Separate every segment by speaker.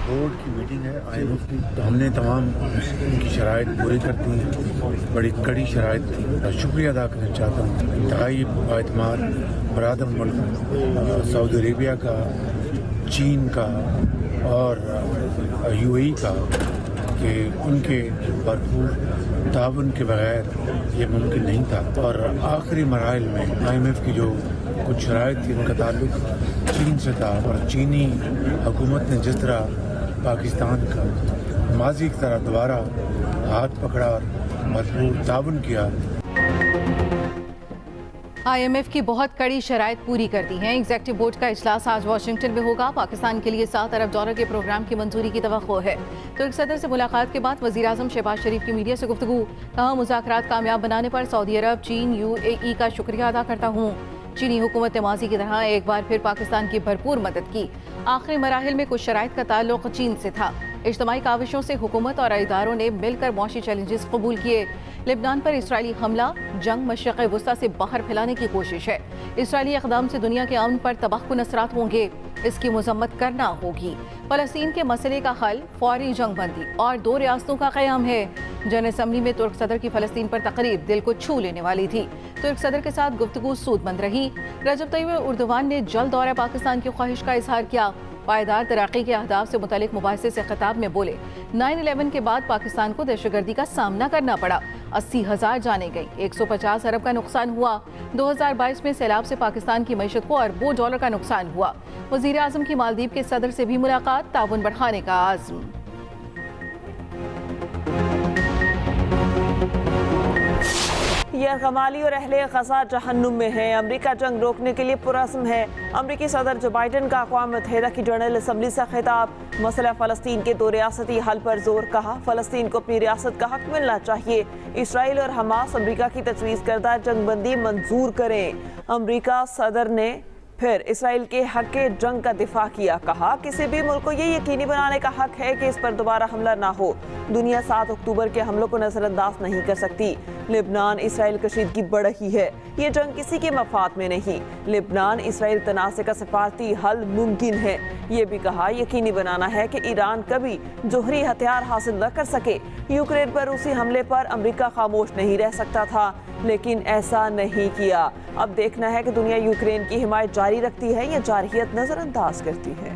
Speaker 1: Board की meeting है IMF की, तो हमने तमाम उनकी शराइत पूरी कर दी। बड़ी कड़ी शराइत थी। शुक्रिया अदा करना चाहता हूँ इंतहाई बाएतमाद बरादर मुल्क सऊदी अरेबिया का, चीन का और UAE का कि उनके भरपूर ताउन के बगैर ये मुमकिन नहीं था। और आखिरी मराइल में IMF की जो कुछ शराइत थी उनका ताल्लुक चीन से था, और चीनी हुकूमत ने जिस तरह पाकिस्तान का माजी की तरह दोबारा हाथ पकड़ा और भरपूर ताउन किया।
Speaker 2: IMF की बहुत कड़ी शराइत पूरी कर दी हैं। एग्जेक्टिव बोर्ड का इजलास आज वाशिंगटन में होगा। पाकिस्तान के लिए $7 अरब के प्रोग्राम की मंजूरी की तवक्को है। तुर्क सदर से मुलाकात के बाद वजीर आजम शहबाज शरीफ की मीडिया से गुफ्तगू। कहा, मुज़ाकरात कामयाब बनाने पर सऊदी अरब, चीन, UAE का शुक्रिया अदा करता हूँ। चीनी हुकूमत ने माजी की तरह एक बार फिर पाकिस्तान की भरपूर मदद की। आखिरी मराहिल में कुछ शराइत का ताल्लुक चीन से था। इज्तमाई काविशों से हुकूमत और इदारों ने मिलकर मौशी चैलेंजेस कबूल किए। लेबनान पर इसराइली हमला जंग मशरक़ वस्ता से बाहर फैलाने की कोशिश है। इसराइली इक़दाम से दुनिया के अमन पर तबाहकुन असरात होंगे, इसकी मजम्मत करना होगी। फ़लस्तीन के मसले का हल फौरी जंग बंदी और 2 रियासतों का क़याम है। जन असम्बली में तुर्क सदर की फ़लस्तीन पर तकरीब दिल को छू लेने वाली थी। तुर्क सदर के साथ गुफ्तगू सूदमंद रही। रजब तय्यब एर्दोगान ने जल्द दौरा पाकिस्तान की ख्वाहिश का इजहार किया। पायदार तरक्की के अहदाफ से मुतल्लिक मुबाहिसे से खिताब में बोले, 9/11 के बाद पाकिस्तान को दहशतगर्दी का सामना करना पड़ा। 80,000 जाने गई, 150 अरब का नुकसान हुआ। 2022 में सैलाब से पाकिस्तान की मईशत को अरबों डॉलर का नुकसान हुआ। वजीर आजम की मालदीव के सदर से भी मुलाकात, ताउन बढ़ाने का आज़म।
Speaker 3: यरगमाली और अहले गजा जहन्नुम में है। अमरीका जंग रोकने के लिए पुरअज़्म है। अमरीकी सदर जो बाइडन का अक़वाम मुत्तहिदा की जनरल असम्बली से खिताब। मसला फ़लस्तीन के 2 रियासती हल पर जोर। कहा, फ़लस्तीन को अपनी रियासत का हक मिलना चाहिए। इसराइल और हमास अमरीका की तजवीज़ करदा जंगबंदी मंजूर करें। अमरीका सदर ने फिर इसराइल के हक के जंग का दिफा किया। कहा, किसी भी मुल्क को ये यकीनी बनाने का हक है कि इस पर दोबारा हमला ना हो। दुनिया 7 अक्टूबर के हमलों को नजरअंदाज नहीं कर सकती। लेबनान इसराइल कशीदगी बढ़ रही है। ये जंग किसी के मफाद में नहीं। लेबनान इसराइल तनाज़े का सफारती हल मुमकिन है। ये भी कहा, यकीनी बनाना है कि ईरान कभी जोहरी हथियार हासिल न कर सके। यूक्रेन पर रूसी हमले पर अमरीका खामोश नहीं रह सकता था, लेकिन ऐसा नहीं किया। अब देखना है कि दुनिया यूक्रेन की हिमायत जारी रखती है या जारहियत नजरअंदाज करती है।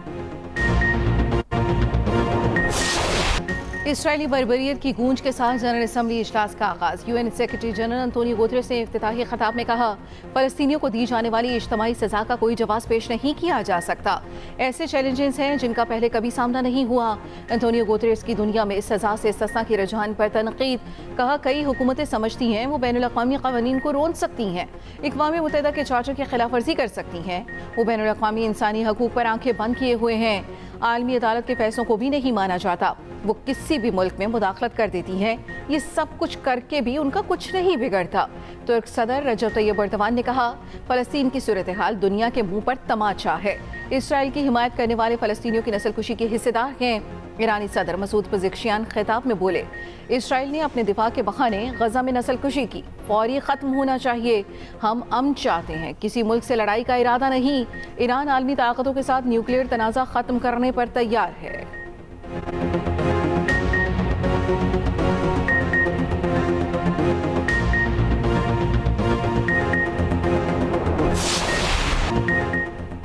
Speaker 2: इसराइली बर्बरियत की गूंज के साथ जनरल असम्बली इजलास का आगाज। UN secretary general Antonio Guterres ने इफ्तिताही खिताब में कहा, फ़लस्तीनियों को दी जाने वाली इज्तमाई सज़ा का कोई जवाब पेश नहीं किया जा सकता। ऐसे चैलेंजेस हैं जिनका पहले कभी सामना नहीं हुआ। अंतोनियो गुतेरेस की दुनिया में इस सज़ा से इस्तिस्ना की रुझान पर तनकीद। कहा, कई हुकूमतें समझती हैं वो बैनुल-अक़वामी क़वानीन को रोंद सकती हैं, अक़वाम मुत्तहिदा के चार्टर की खिलाफ वर्जी कर सकती हैं। वो बैनुल-अक़वामी इंसानी हकूक़ पर आंखें बंद किए हुए हैं। आलमी अदालत के फैसलों को भी नहीं माना जाता। वो किसी भी मुल्क में मुदाखलत कर देती हैं। ये सब कुछ करके भी उनका कुछ नहीं बिगड़ता। तुर्क सदर रजब तय्यब एर्दोगान ने कहा, फ़लस्तीन की सूरत हाल दुनिया के मुंह पर तमाचा है। इसराइल की हिमायत करने वाले फ़लस्तीनियों की नस्लकुशी के हिस्सेदार हैं। ईरानी सदर मसूद पज़ेश्कियान खिताब में बोले, इसराइल ने अपने दिफा के बहाने गजा में नस्लकुशी की, फौरी ख़त्म होना चाहिए। हम अमन चाहते हैं, किसी मुल्क से लड़ाई का इरादा नहीं। ईरान आलमी ताकतों के साथ न्यूक्लियर तनाज़ा ख़त्म करने पर तैयार है।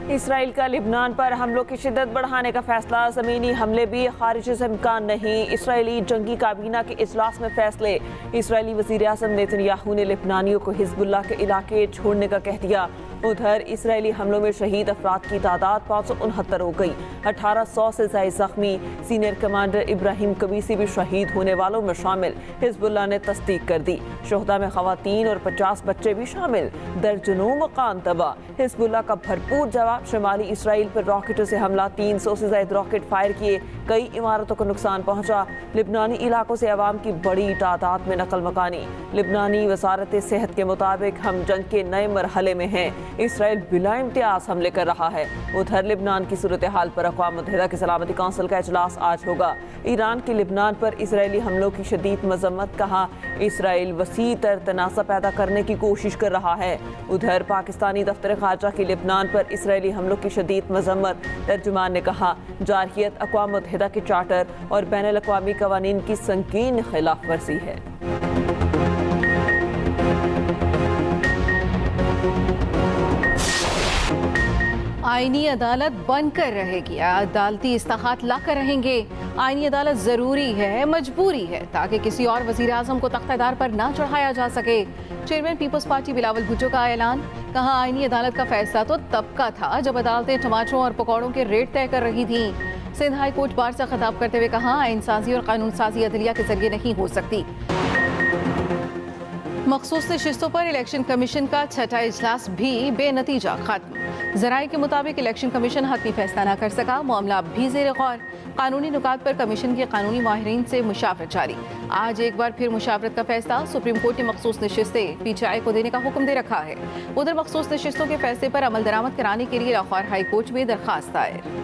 Speaker 3: इसराइल का लिबनान पर हमलों की शिद्दत बढ़ाने का फैसला। ज़मीनी हमले भी खारिज से इम्कान नहीं। इसराइली जंगी काबीना के इजलास में फैसले। इसराइली वज़ीर आज़म नेतन्याहू ने लिबनानियों को हिज़्बुल्लाह के इलाके छोड़ने का कह दिया। उधर इसराइली हमलों में शहीद अफराद की तादाद 569 हो गई, 1800 से ज़ायद ज़ख्मी। सीनियर कमांडर इब्राहिम कबीसी भी शहीद होने वालों में शामिल, हिज़्बुल्लाह ने तस्दीक कर दी। शोहदा में ख़वातीन और 50 बच्चे भी शामिल। दर्जनों मकान तबाह। हिज़्बुल्लाह का भरपूर जवाब। शुमाली इसराइल पर रॉकेटों से हमला, 300 से ज़ायद रॉकेट फायर किए, कई इमारतों को नुकसान पहुँचा। लिबनानी इलाकों से अवाम की बड़ी तादाद में नकल मकानी। लिबनानी वज़ारत सेहत के मुताबिक हम जंग के नए मरहले में हैं। इसराइल बिला इम्तियाज हमले कर रहा है। उधर लिबनान की सूरत हाल पर अक़वाम मुत्तहिदा की सलामती कौंसिल का इजलास आज होगा। ईरान के लिबनान पर इसराइली हमलों की शदीद मजम्मत, कहा इसराइल वसी तर तनाज़ा पैदा करने की कोशिश कर रहा है। उधर पाकिस्तानी दफ्तर ख़ारजा की लिबनान पर इसराइली हमलों की शदीद मजम्मत, तर्जुमान ने कहा जारहियत अक़वाम मुत्तहिदा के चार्टर और बैनुल अक़वामी क़वानीन की संगीन खिलाफ वर्जी है।
Speaker 2: आईनी अदालत बनकर रहेगी, अदालती इस्लाहात लाकर रहेंगे। आईनी अदालत जरूरी है, मजबूरी है, ताकि किसी और वजीर आजम को तख्तेदार पर ना चढ़ाया जा सके। चेयरमैन पीपल्स पार्टी बिलावल भुट्टो का ऐलान, कहा आईनी अदालत का फैसला तो तब का था जब अदालतें टमाटरों और पकौड़ों के रेट तय कर रही थी। सिंध हाई कोर्ट बार से खिताब करते हुए कहा आइन साजी और कानून साजी अदलिया के जरिए नहीं हो सकती। मखसूस नशिस्तों पर इलेक्शन कमीशन का छठा इजलास भी बेनतीजा खत्म। जराये के मुताबिक इलेक्शन कमीशन हतमी फैसला न कर सका, मामला भी ज़ेर गौर। कानूनी नुकात पर कमीशन के कानूनी माहिरीन से मुशावरत जारी। आज एक बार फिर मुशावरत का फैसला, सुप्रीम कोर्ट ने मखसूस नशिस्तें PTI को देने का हुक्म दे रखा है। उधर मखसूस नशिस्तों के फैसले पर अमल दरामद कराने के लिए लाहौर हाई कोर्ट में दरखास्त दायर।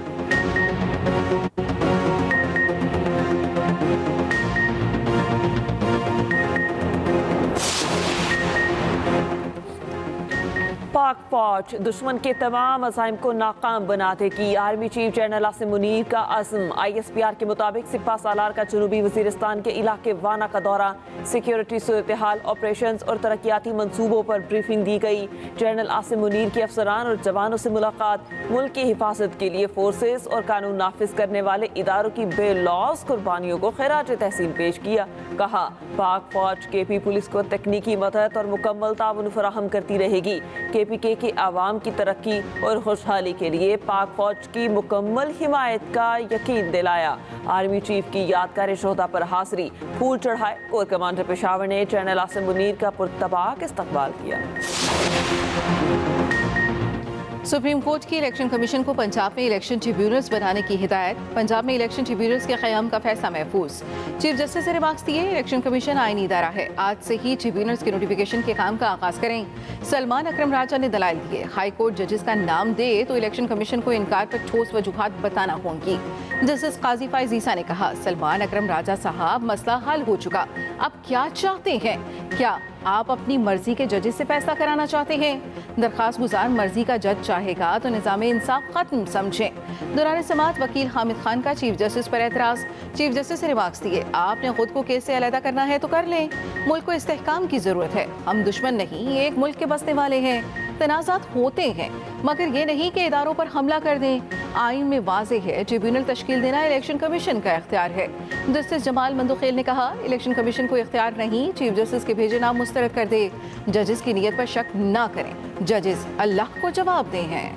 Speaker 3: पाक फौज दुश्मन के तमाम अज़ाइम को नाकाम बनाने की army chief general Asim Munir का अज़्म। ISPR के मुताबिक सिपा सालार का जनूबी वजीरिस्तान के इलाके वाना का दौरा, सिक्योरिटी सूरत हाल, ऑपरेशन और तरक्याती मनसूबों पर ब्रीफिंग दी गई। जनरल आसिम मुनीर के अफसरान और जवानों से मुलाकात, मुल्क की हिफाजत के लिए फोर्सेस और कानून नाफिज करने वाले इदारों की बेलौस कुर्बानियों को खैराज तहसीन पेश किया। कहा पाक फौज KP पुलिस को तकनीकी मदद और मुकम्मल ताउन फराहम करती रहेगी। KPK की आवाम की तरक्की और खुशहाली के लिए पाक फौज की मुकम्मल हिमायत का यकीन दिलाया। आर्मी चीफ की यादगार शोहदा पर हाजिरी, फूल चढ़ाए। कोर कमांडर पेशावर ने जनरल आसिम मुनीर का पुरतबाक इस्तकबाल किया।
Speaker 2: सुप्रीम कोर्ट की इलेक्शन कमीशन को पंजाब में इलेक्शन ट्रिब्यूनल्स बनाने की हिदायत। पंजाब में इलेक्शन ट्रिब्यूनल्स के क़याम का फैसला महफूज। चीफ जस्टिस से रिमार्क्स दिए, इलेक्शन कमीशन आईनी इदारा है, आज से ही ट्रिब्यूनल्स के नोटिफिकेशन के काम का आगाज करें। सलमान अकरम राजा ने दलाइल दिए, हाई कोर्ट जजेस का नाम दे तो इलेक्शन कमीशन को इनकार पर ठोस वजूहात बताना होंगी। जस्टिस काजी फाइज ईसा ने कहा सलमान अकरम राजा साहब मसला हल हो चुका, अब क्या चाहते हैं? क्या आप अपनी मर्जी के जजेस से फैसला कराना चाहते हैं? दरखास्त गुजार मर्जी का जज चाहेगा तो निज़ाम इंसाफ खत्म समझें। दौरान समाअत वकील हामिद खान का चीफ जस्टिस पर एतराज़। चीफ जस्टिस से रिमार्क्स दिए, आपने खुद को केस से अलहदा करना है तो कर लें, मुल्क को इस्तेहकाम की जरूरत है, हम दुश्मन नहीं एक मुल्क के बसने वाले हैं। तनाज़ात होते हैं मगर ये नहीं कि इदारों पर हमला कर दें। आइन में वाज़ेह है ट्रिब्यूनल तश्कील देना इलेक्शन कमीशन का इख्तियार है। जस्टिस जमाल मंदुखेल ने कहा इलेक्शन कमीशन को इख्तियार नहीं, चीफ जस्टिस के भेजे नाम मुस्तरद कर दे। जजेस की नीयत पर शक ना करें, जजेस अल्लाह को जवाब दे हैं।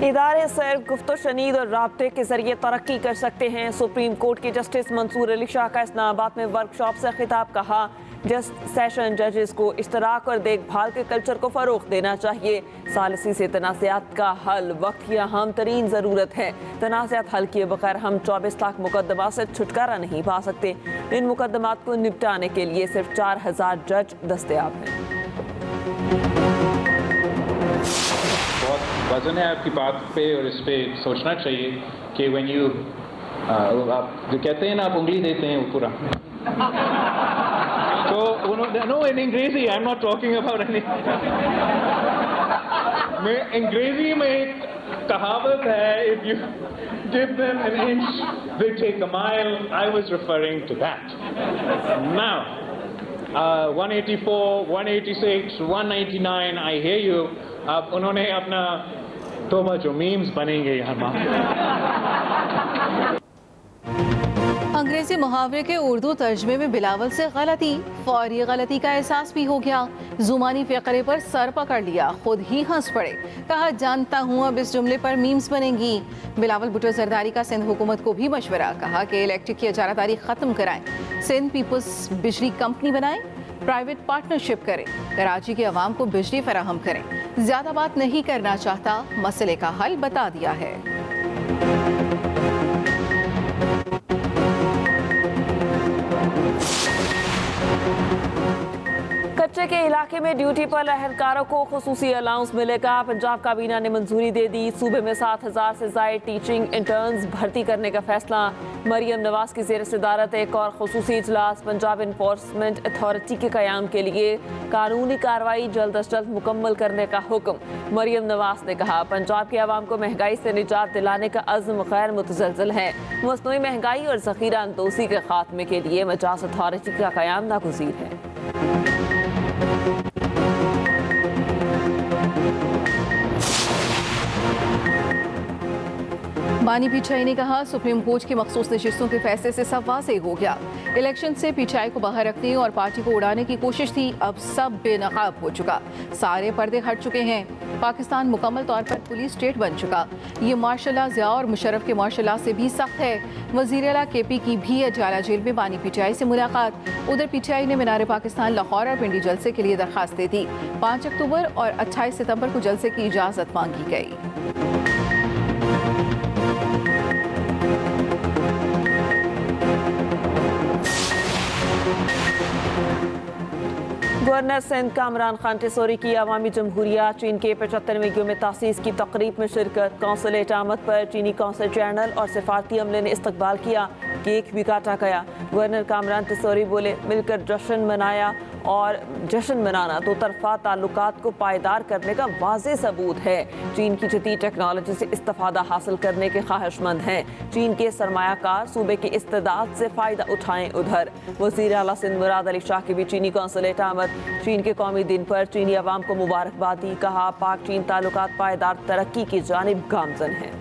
Speaker 3: इदारे सिर्फ गुफ्तो शनीद और राब्ते के जरिए तरक्की कर सकते हैं। सुप्रीम कोर्ट के जस्टिस मंसूर अली शाह का इस्लामाबाद में वर्कशॉप से खिताब, कहा सेशन जजेस को इश्तराक और देखभाल के कल्चर को फ़रोग़ देना चाहिए। सालिसी से तनाज़ात का हल वक्त की अहम तरीन ज़रूरत है। तनाज़ात हल किए बगैर हम 24 लाख मुकदमा से छुटकारा नहीं पा सकते। इन मुकदमात को निपटाने के लिए सिर्फ 4000 जज दस्तयाब हैं।
Speaker 4: बहुत वजन है आपकी बात पे और इस पे सोचना चाहिए कि व्हेन यू आप जो कहते हैं ना, आप उंगली देते हैं पूरा तो नो इन अंग्रेजी I am not talking about any मैं अंग्रेजी में एक कहावत है, if you give them an inch they take a mile, I was referring to that. Now 184, 186, 199, I hear you. अब उन्होंने अपना तो जो मीम्स बनेंगे यहाँ
Speaker 2: अंग्रेजी मुहावरे के उर्दू तर्जमे में बिलावल से गलती, फौरी गलती का एहसास भी हो गया। जुमानी फ़िक्रे पर सर पकड़ लिया, खुद ही हंस पड़े, कहा जानता हूँ अब इस जुमले पर मीम्स बनेंगी। बिलावल भुट्टो जरदारी का सिंध हुकूमत को भी मशवरा, कहा कि इलेक्ट्रिक की इजारादारी ख़त्म कराएं, सिंध पीपल्स बिजली कंपनी बनाएं, प्राइवेट पार्टनरशिप करें, कराची के अवाम को बिजली फराहम करें। ज्यादा बात नहीं करना चाहता, मसले का हल बता दिया है।
Speaker 3: इलाके में ड्यूटी पर एहलकारों को खुसूसी अलाउंस मिलेगा। पंजाब काबीना ने मंजूरी दे दी। सूबे में 7,000 से ज़ायद टीचिंग इंटर्न्स भर्ती करने का फैसला। मरियम नवाज की ज़ेर सदारत एक और खुसूसी इजलास। पंजाब इन्फोर्समेंट अथॉरिटी के क़याम के लिए कानूनी कार्रवाई जल्द अज जल्द मुकम्मल करने का हुक्म। मरियम नवाज ने कहा, पंजाब के अवाम को महंगाई से निजात दिलाने का अज़्म गैर मुतज़लज़ल है। मसनूई महंगाई और ज़ख़ीरा अंदोज़ी के खात्मे के लिए मजाज अथॉरिटी का क़याम नागुज़ीर है।
Speaker 2: बानी पीछाई ने कहा, सुप्रीम कोर्ट की मखसूस नशिस्तों के फैसले से सब वाज़ेह हो गया। इलेक्शन से पीछाई को बाहर रखने और पार्टी को उड़ाने की कोशिश थी, अब सब बेनकाब हो चुका। सारे पर्दे हट चुके हैं। पाकिस्तान मुकम्मल तौर पर पुलिस स्टेट बन चुका। ये मार्शल लॉ ज़िया और मुशर्रफ के मार्शल लॉ से भी सख्त है। वज़ीर आला KP की भी अडयाला जेल में बानी पीछाई से मुलाकात। उधर पीछाई ने मीनार पाकिस्तान, लाहौर और पिंडी जलसे के लिए दरख्वास्त दी थी। 5 अक्टूबर और 28 सितंबर को जलसे की इजाज़त मांगी गई।
Speaker 3: गवर्नर सिंध कामरान खान टिसोरी की अवामी जमहूरिया चीन के 75वें यौम तासीस की तकरीब में शिरकत। कौंसलेट आमद पर चीनी कौंसल जनरल और सिफारती अमले ने इस्तकबाल किया। केक भी काटा गया। गवर्नर कामरान टिसोरी बोले, मिलकर जश्न मनाया और जश्न मनाना दो तरफा ताल्लुकात को पायदार करने का वाज़ेह सबूत है। चीन की जदीद टेक्नोलॉजी से इस्तिफादा हासिल करने के ख्वाहिशमंद हैं। चीन के सरमायाकार सूबे की इस्तेदाद से फ़ायदा उठाएं। उधर वज़ीर आला सिंध मुराद अली शाह की भी चीनी कौंसलेट आमद। चीन के कौमी दिन पर चीनी अवाम को मुबारकबाद दी। कहा, पाक चीन ताल्लुकात पायदार तरक्की की जानिब गामज़न हैं।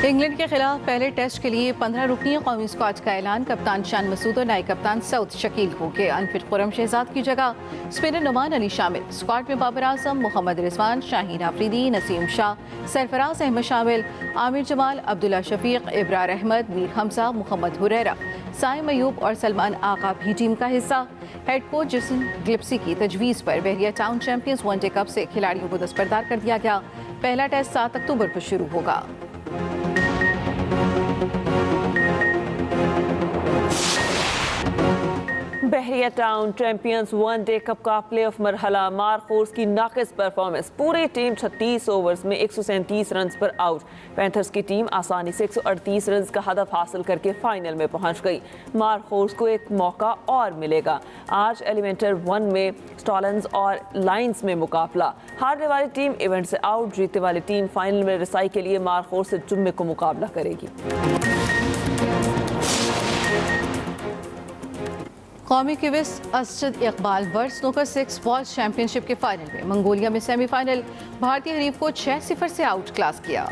Speaker 2: इंग्लैंड के खिलाफ पहले टेस्ट के लिए 15 रुकनी कौमी स्क्वाड का ऐलान। कप्तान शान मसूद और नायब कप्तान सऊद शकील हो गए। अनफिट खुरम शहजाद की जगह स्पिनर नुमान अली शामिल। स्क्वाड में बाबर आजम, मोहम्मद रिजवान, शाहीन आफरीदी, नसीम शाह, सरफराज अहमद शामिल। आमिर जमाल, अब्दुल्ला शफीक, इब्रार अहमद, मीर हमजा, मोहम्मद हुरैरा, साइम अयूब और सलमान आगा भी टीम का हिस्सा। हेड कोच जिसन ग्लिप्सी की तजवीज़ पर बहरिया टाउन चैंपियंस वनडे कप से खिलाड़ियों को दस्तबरदार कर दिया गया। पहला टेस्ट 7 अक्टूबर को शुरू होगा।
Speaker 3: बहरिया टाउन चैंपियंस वनडे कप का प्ले ऑफ मरहला। मारखोर्स की नाकिस परफॉर्मेंस। पूरी टीम 36 ओवर्स में 137 रन पर आउट। पैंथर्स की टीम आसानी से 138 रन का हदफ हासिल करके फाइनल में पहुंच गई। मारखोर्स को एक मौका और मिलेगा। आज एलिमेंटर 1 में स्टॉलन्स और लाइन्स में मुकाबला। हारने वाली टीम इवेंट से आउट, जीतने वाली टीम फाइनल में रसाई के लिए मारखोर्स से जुम्मे को मुकाबला करेगी।
Speaker 2: कौमी quiz Asad Iqbal world snooker 6 ball championship के फाइनल में मंगोलिया में सेमीफाइनल। भारतीय हरीफ को 6-0 से आउट क्लास किया।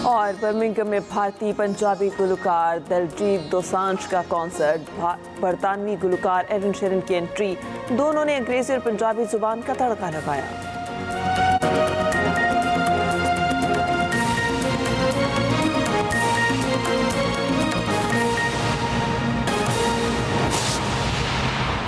Speaker 3: और बर्मिंघम में भारतीय पंजाबी गुलकार दलजीत दोसांझ का कॉन्सर्ट। बरतानवी गुलकार एलन शेरन की एंट्री। दोनों ने अंग्रेजी और पंजाबी जुबान का तड़का लगाया।